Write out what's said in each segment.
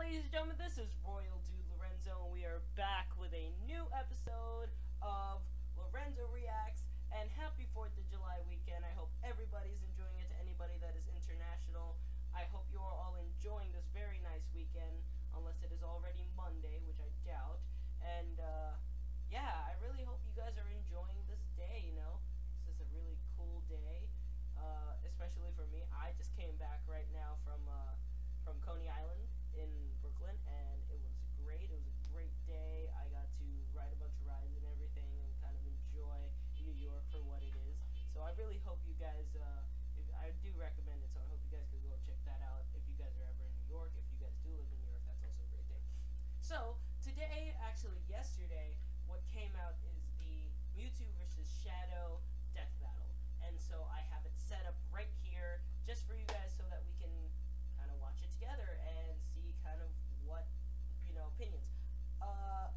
ladies and gentlemen, this is Royal Dude Lorenzo, and we are back with a new episode of Lorenzo Reacts, and happy 4th of July weekend. I hope everybody's enjoying it. To anybody that is international, I hope you are all enjoying this very nice weekend, unless it is already Monday, which I doubt. And, yeah, I really hope you guys are enjoying this day, you know. This is a really cool day, especially for me. I just came back right now from Coney Island in Brooklyn, and it was great. It was a great day. I got to ride a bunch of rides and everything and kind of enjoy New York for what it is. So I really hope you guys, I do recommend it, so I hope you guys could go check that out if you guys are ever in New York. If you guys do live in New York, that's also a great day. So today, actually yesterday, what came out is the Mewtwo versus Shadow death battle. And so I have it set up right here just for you guys so that we can kind of watch it together and see kind of what, you know, opinions.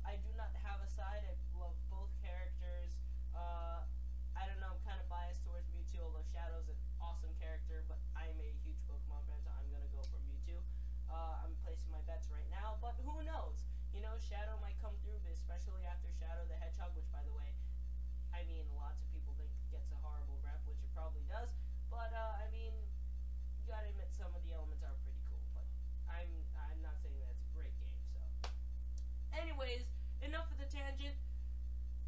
I do not have a side. I love both characters. I don't know, I'm kind of biased towards Mewtwo, although Shadow's an awesome character, but I'm a huge Pokemon fan, so I'm going to go for Mewtwo. I'm placing my bets right now, but who knows? You know, Shadow might come through, but especially after Shadow the Hedgehog, which, by the way, I mean, lots of people think gets a horrible rep, which it probably does, but, I mean, you gotta admit some of the elements are pretty cool, but I'm not saying that it's a great game, so. Anyways, enough of the tangent,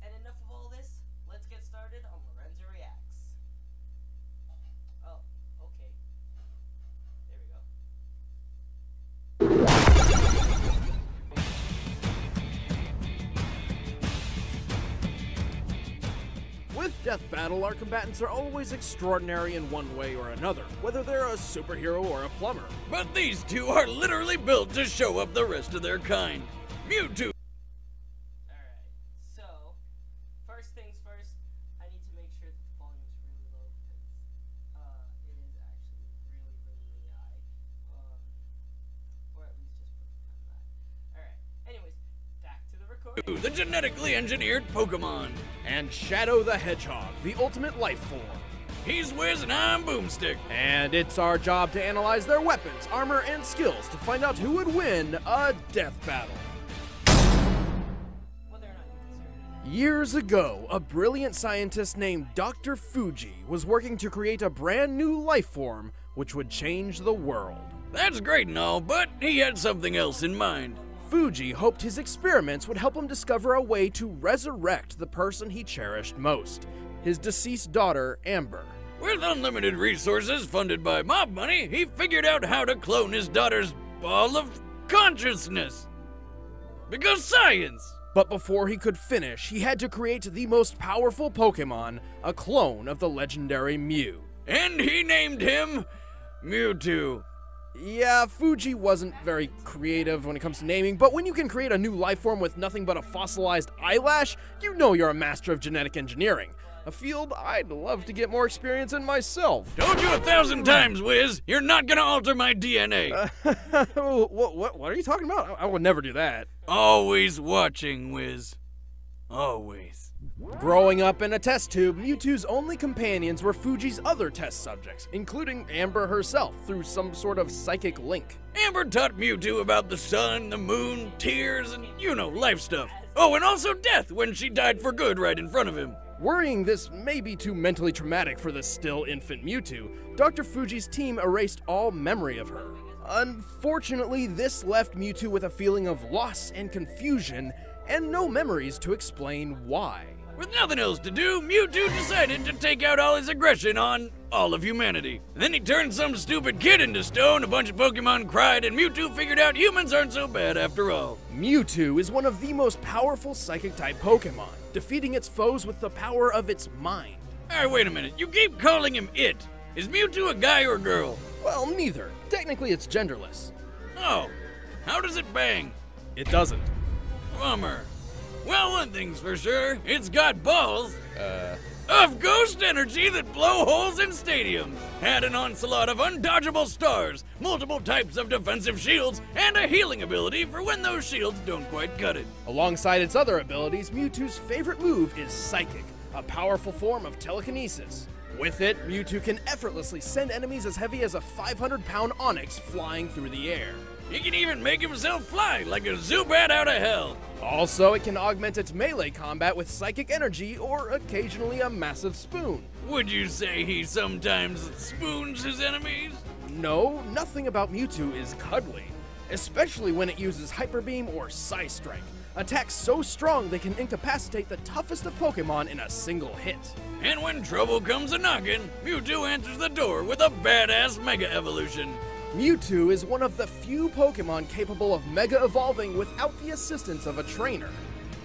and enough of all this. Let's get started on Lorenzo Reacts. Oh, okay. There we go. With Death Battle, our combatants are always extraordinary in one way or another, whether they're a superhero or a plumber. But these two are literally built to show up the rest of their kind. Mewtwo. Alright, so, first things first, I need to make sure that the volume is really low because it is actually really high. Or at least just put it kind of high. Alright, anyways, back to the recording. The genetically engineered Pokemon. And Shadow the Hedgehog, the ultimate life form. He's Wiz and I'm Boomstick. And it's our job to analyze their weapons, armor, and skills to find out who would win a death battle. Whether or not you consider it. Years ago, a brilliant scientist named Dr. Fuji was working to create a brand new life form which would change the world. That's great and all, but he had something else in mind. Fuji hoped his experiments would help him discover a way to resurrect the person he cherished most, his deceased daughter, Amber. With unlimited resources funded by mob money, he figured out how to clone his daughter's ball of consciousness. Because science! But before he could finish, he had to create the most powerful Pokemon, a clone of the legendary Mew. And he named him Mewtwo. Yeah, Fuji wasn't very creative when it comes to naming, but when you can create a new life form with nothing but a fossilized eyelash, you know you're a master of genetic engineering. A field I'd love to get more experience in myself. Told you 1,000 times, Wiz, you're not gonna alter my DNA. What are you talking about? I would never do that. Always watching, Wiz. Always. Growing up in a test tube, Mewtwo's only companions were Fuji's other test subjects, including Amber herself, through some sort of psychic link. Amber taught Mewtwo about the sun, the moon, tears, and, you know, life stuff. Oh, and also death when she died for good right in front of him. Worrying this may be too mentally traumatic for the still infant Mewtwo, Dr. Fuji's team erased all memory of her. Unfortunately, this left Mewtwo with a feeling of loss and confusion, and no memories to explain why. With nothing else to do, Mewtwo decided to take out all his aggression on all of humanity. Then he turned some stupid kid into stone, a bunch of Pokemon cried, and Mewtwo figured out humans aren't so bad after all. Mewtwo is one of the most powerful Psychic-type Pokemon, defeating its foes with the power of its mind. Alright, wait a minute. You keep calling him it. Is Mewtwo a guy or a girl? Well, neither. Technically, it's genderless. Oh. How does it bang? It doesn't. Bummer. Well, one thing's for sure, it's got balls of ghost energy that blow holes in stadiums, had an onslaught of undodgeable stars, multiple types of defensive shields, and a healing ability for when those shields don't quite cut it. Alongside its other abilities, Mewtwo's favorite move is Psychic, a powerful form of telekinesis. With it, Mewtwo can effortlessly send enemies as heavy as a 500-pound Onix flying through the air. He can even make himself fly like a Zubat out of hell. Also, it can augment its melee combat with psychic energy or occasionally a massive spoon. Would you say he sometimes spoons his enemies? No, nothing about Mewtwo is cuddly, especially when it uses Hyper Beam or Psy Strike. Attacks so strong they can incapacitate the toughest of Pokemon in a single hit. And when trouble comes a-knockin', Mewtwo answers the door with a badass Mega Evolution. Mewtwo is one of the few Pokemon capable of Mega Evolving without the assistance of a trainer.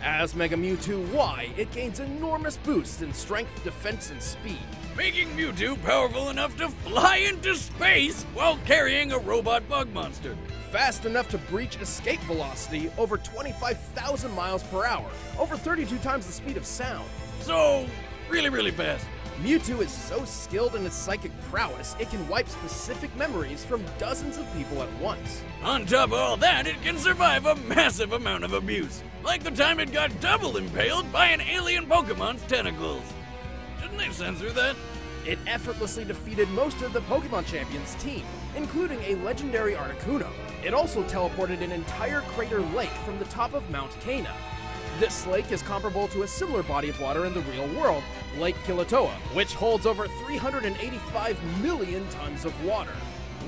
As Mega Mewtwo Y, it gains enormous boosts in strength, defense, and speed, making Mewtwo powerful enough to fly into space while carrying a robot bug monster. Fast enough to breach escape velocity over 25,000 miles per hour, over 32 times the speed of sound. So, really fast. Mewtwo is so skilled in its psychic prowess, it can wipe specific memories from dozens of people at once. On top of all that, it can survive a massive amount of abuse, like the time it got double impaled by an alien Pokemon's tentacles. Didn't they censor that? It effortlessly defeated most of the Pokemon Champions team, including a legendary Articuno. It also teleported an entire crater lake from the top of Mount Cana. This lake is comparable to a similar body of water in the real world, Lake Kilauea, which holds over 385 million tons of water.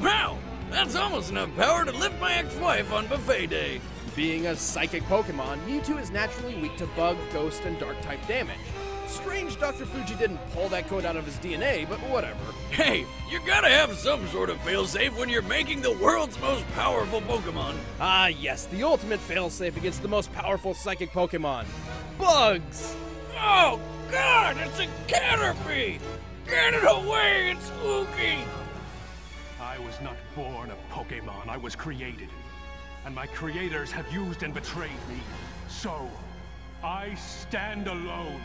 Wow! That's almost enough power to lift my ex-wife on buffet day. Being a psychic Pokemon, Mewtwo is naturally weak to bug, ghost, and dark-type damage. Strange Dr. Fuji didn't pull that code out of his DNA, but whatever. Hey, you gotta have some sort of failsafe when you're making the world's most powerful Pokemon. Ah yes, the ultimate failsafe against the most powerful psychic Pokemon. Bugs! Oh god, it's a Caterpie! Get it away, it's spooky! I was not born a Pokemon, I was created. And my creators have used and betrayed me. So, I stand alone.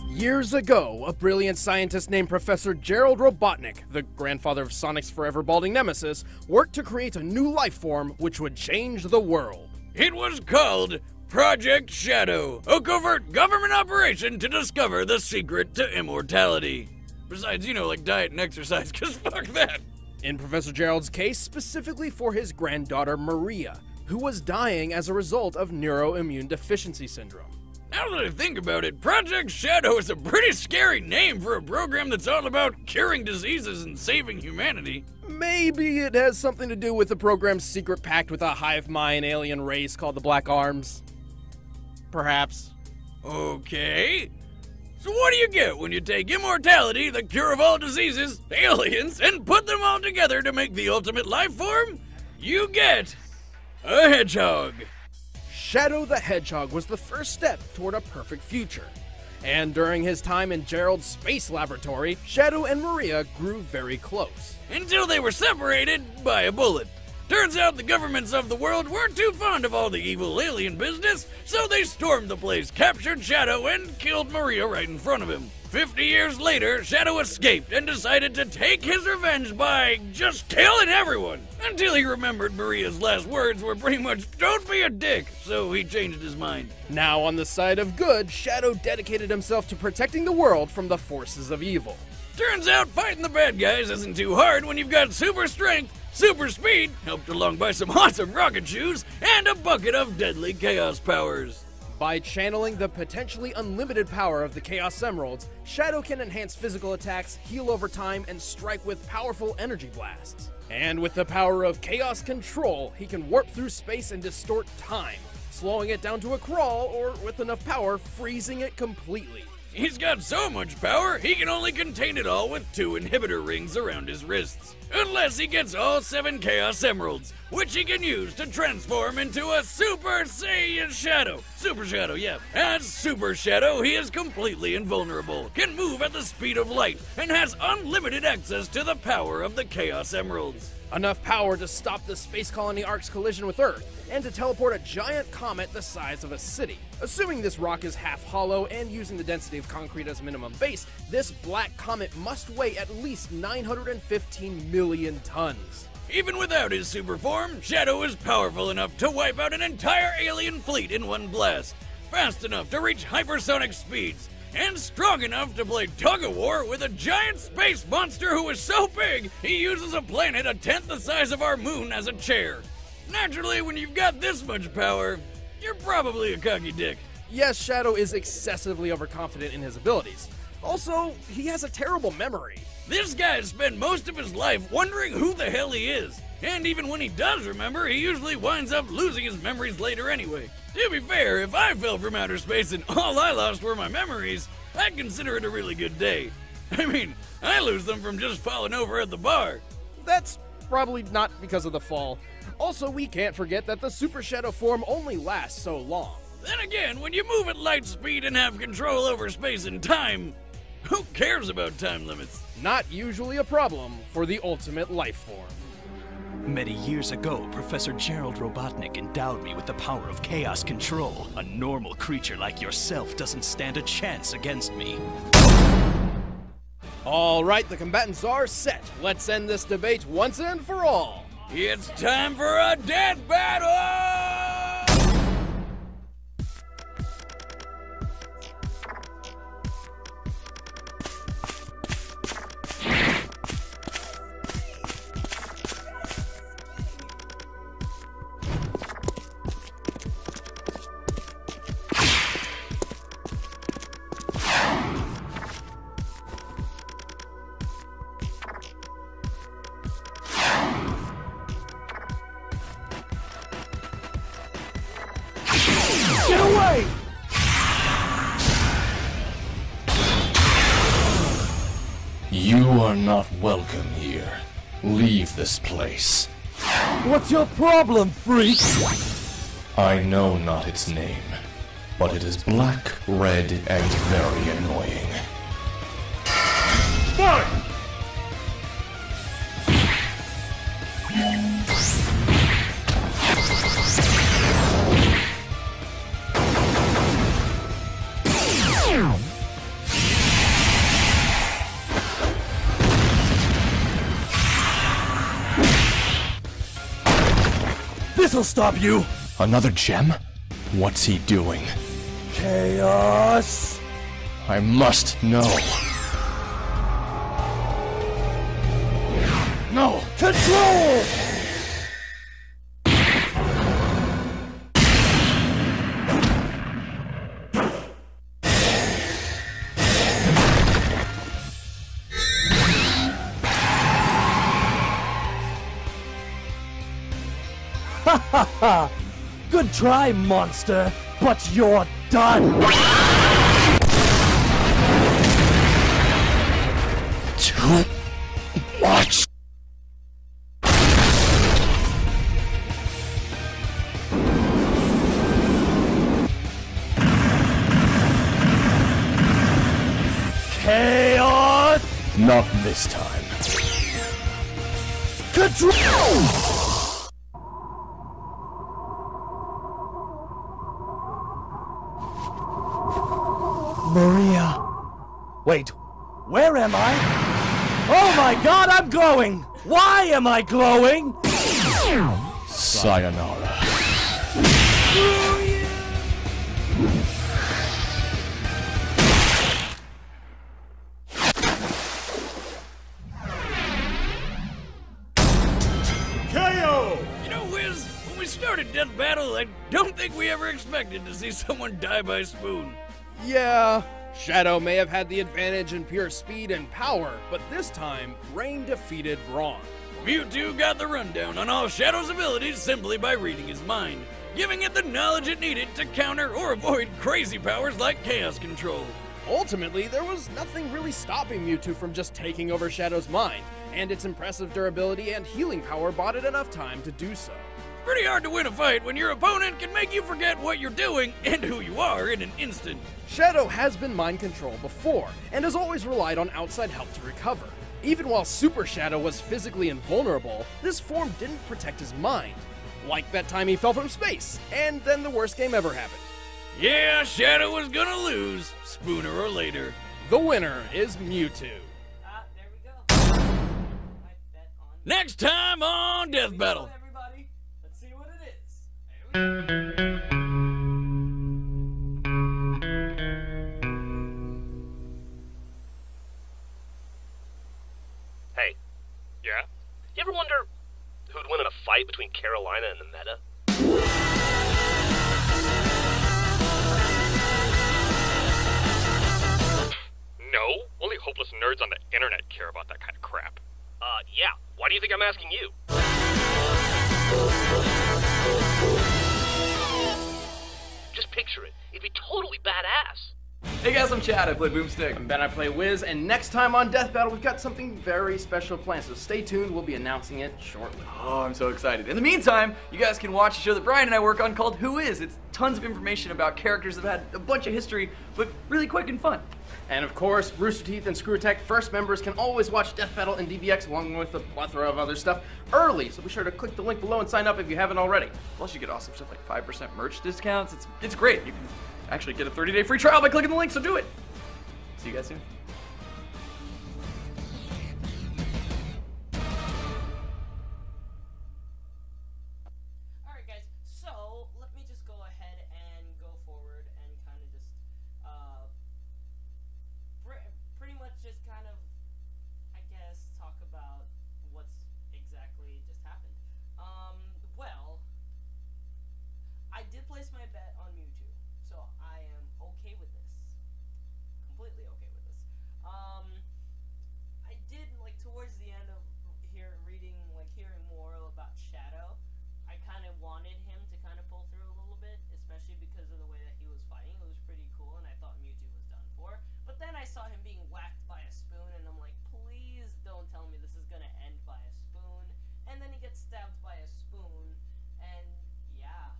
Years ago, a brilliant scientist named Professor Gerald Robotnik, the grandfather of Sonic's forever balding nemesis, worked to create a new life form which would change the world. It was called Project Shadow, a covert government operation to discover the secret to immortality. Besides, like diet and exercise, cause fuck that. In Professor Gerald's case, specifically for his granddaughter Maria, who was dying as a result of neuroimmune deficiency syndrome. Now that I think about it, Project Shadow is a pretty scary name for a program that's all about curing diseases and saving humanity. Maybe it has something to do with the program's secret pact with a hive mind alien race called the Black Arms. Perhaps. Okay. So what do you get when you take immortality, the cure of all diseases, aliens, and put them all together to make the ultimate life form? You get a hedgehog. Shadow the Hedgehog was the first step toward a perfect future. And during his time in Gerald's space laboratory, Shadow and Maria grew very close. Until they were separated by a bullet. Turns out the governments of the world weren't too fond of all the evil alien business, so they stormed the place, captured Shadow, and killed Maria right in front of him. 50 years later, Shadow escaped and decided to take his revenge by just killing everyone. Until he remembered Maria's last words were pretty much, "Don't be a dick," so he changed his mind. Now on the side of good, Shadow dedicated himself to protecting the world from the forces of evil. Turns out fighting the bad guys isn't too hard when you've got super strength, super speed, helped along by some awesome rocket shoes, and a bucket of deadly chaos powers. By channeling the potentially unlimited power of the Chaos Emeralds, Shadow can enhance physical attacks, heal over time, and strike with powerful energy blasts. And with the power of Chaos Control, he can warp through space and distort time, slowing it down to a crawl, or with enough power, freezing it completely. He's got so much power, he can only contain it all with 2 inhibitor rings around his wrists. Unless he gets all 7 Chaos Emeralds, which he can use to transform into a Super Saiyan Shadow. Super Shadow, yeah. As Super Shadow, he is completely invulnerable, can move at the speed of light, and has unlimited access to the power of the Chaos Emeralds. Enough power to stop the Space Colony Ark's collision with Earth, and to teleport a giant comet the size of a city. Assuming this rock is half hollow and using the density of concrete as minimum base, this black comet must weigh at least 915 million tons. Even without his super form, Shadow is powerful enough to wipe out an entire alien fleet in one blast, fast enough to reach hypersonic speeds, and strong enough to play tug-of-war with a giant space monster who is so big he uses a planet a tenth the size of our moon as a chair. Naturally, when you've got this much power, you're probably a cocky dick. Yes, Shadow is excessively overconfident in his abilities. Also, he has a terrible memory. This guy's spent most of his life wondering who the hell he is. And even when he does remember, he usually winds up losing his memories later anyway. To be fair, if I fell from outer space and all I lost were my memories, I'd consider it a really good day. I mean, I lose them from just falling over at the bar. That's probably not because of the fall. Also, we can't forget that the Super Shadow form only lasts so long. Then again, when you move at light speed and have control over space and time, who cares about time limits? Not usually a problem for the ultimate life form. Many years ago, Professor Gerald Robotnik endowed me with the power of chaos control. A normal creature like yourself doesn't stand a chance against me. All right, the combatants are set. Let's end this debate once and for all. It's time for a death battle! Get away! You are not welcome here. Leave this place. What's your problem, freak? I know not its name, but it is black, red, and very annoying. Fine! This'll stop you! Another gem? What's he doing? Chaos! I must know. No! Control! Ha ha ha! Good try, monster, but you're done! Too much. Chaos! Not this time. Control! Maria. Wait, where am I? Oh my god, I'm glowing! Why am I glowing? Sayonara. KO! You know, Wiz, when we started Death Battle, I don't think we ever expected to see someone die by spoon. Yeah, Shadow may have had the advantage in pure speed and power, but this time, Rain defeated Brawn. Mewtwo got the rundown on all Shadow's abilities simply by reading his mind, giving it the knowledge it needed to counter or avoid crazy powers like Chaos Control. Ultimately, there was nothing really stopping Mewtwo from just taking over Shadow's mind, and its impressive durability and healing power bought it enough time to do so. Pretty hard to win a fight when your opponent can make you forget what you're doing and who you are in an instant. Shadow has been mind controlled before, and has always relied on outside help to recover. Even while Super Shadow was physically invulnerable, this form didn't protect his mind. Like that time he fell from space, and then the worst game ever happened. Yeah, Shadow was gonna lose, sooner or later. The winner is Mewtwo. There we go. I bet on Next time on Death Battle. Everybody, let's see what it is. Here we go. Hey. Yeah? You ever wonder who'd win in a fight between Carolina and the Meta? No, only hopeless nerds on the internet care about that kind of crap. Yeah. Why do you think I'm asking you? Just picture it. It'd be totally badass. Hey guys, I'm Chad, I play Boomstick. I'm Ben, I play Wiz, and next time on Death Battle, we've got something very special planned, so stay tuned, we'll be announcing it shortly. Oh, I'm so excited. In the meantime, you guys can watch a show that Brian and I work on called Who Is? It's tons of information about characters that have had a bunch of history, but really quick and fun. And of course, Rooster Teeth and Screw Attack First members can always watch Death Battle and DBX along with a plethora of other stuff early, so be sure to click the link below and sign up if you haven't already. Plus you get awesome stuff like 5% merch discounts. It's great. You can actually get a 30-day free trial by clicking the link, so do it. See you guys soon. Alright guys, so let me just go ahead and go forward and kind of just pretty much just kind of, I guess, talk about what's exactly just happened. Well, I did place my bet on Mewtwo, so I am okay with this. Completely okay with this. I did, like, towards the end of hearing more about Shadow, I kind of wanted him to kind of pull through a little bit, especially because of the way that he was fighting. It was pretty cool, and I thought Mewtwo was done for. But then I saw him being whacked by a spoon, and I'm like, please don't tell me this is gonna end by a spoon. And then he gets stabbed by a spoon, and yeah.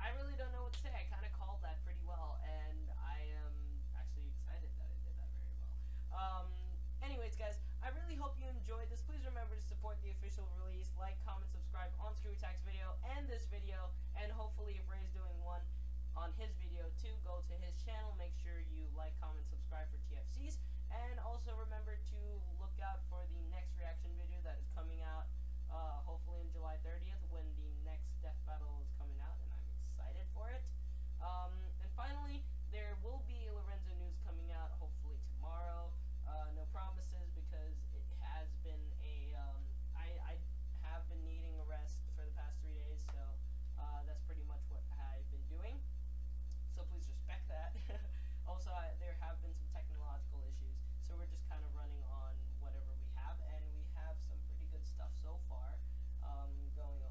I really don't know what to say. I kind of called that pretty well, and I am actually excited that I did that very well. Anyways, guys, I really hope you enjoyed this. Please remember to support the official release, like, comment, subscribe on Screw Attack's video and this video, and hopefully if Ray's doing one on his video too, go to his channel. Make sure you like, comment, subscribe for TFCs, and also remember to look out for the next reaction video that is coming out hopefully on July 30th when the next Death Battle is coming out, and I'm excited for it. And finally, there will be Lorenzo news coming out hopefully tomorrow. No promises because it has been a I have been needing a rest for the past 3 days, so that's pretty much what I've been doing. So please respect that. Also, there have been some technological issues, so we're just kind of running on whatever we have, and we have some pretty good stuff so far going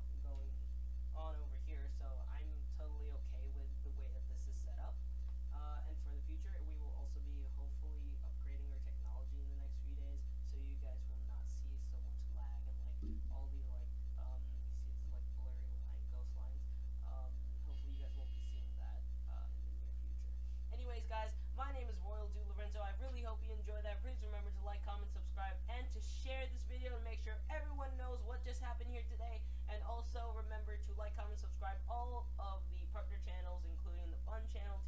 on over here. So I'm totally okay with the way that this is set up. And for the future, we will also be hopefully upgrading our technology in the next few days, so you guys will not see so much lag and all the you see this blurry ghost lines. Hopefully you guys won't be seeing that in the near future. Anyways, guys, my name is Lorenzo. I really hope you enjoyed that. Please remember to like, comment, subscribe, and to share this video to make sure everyone knows what just happened here today. And also remember to like, comment, subscribe all of the partner channels, including the Fun channel,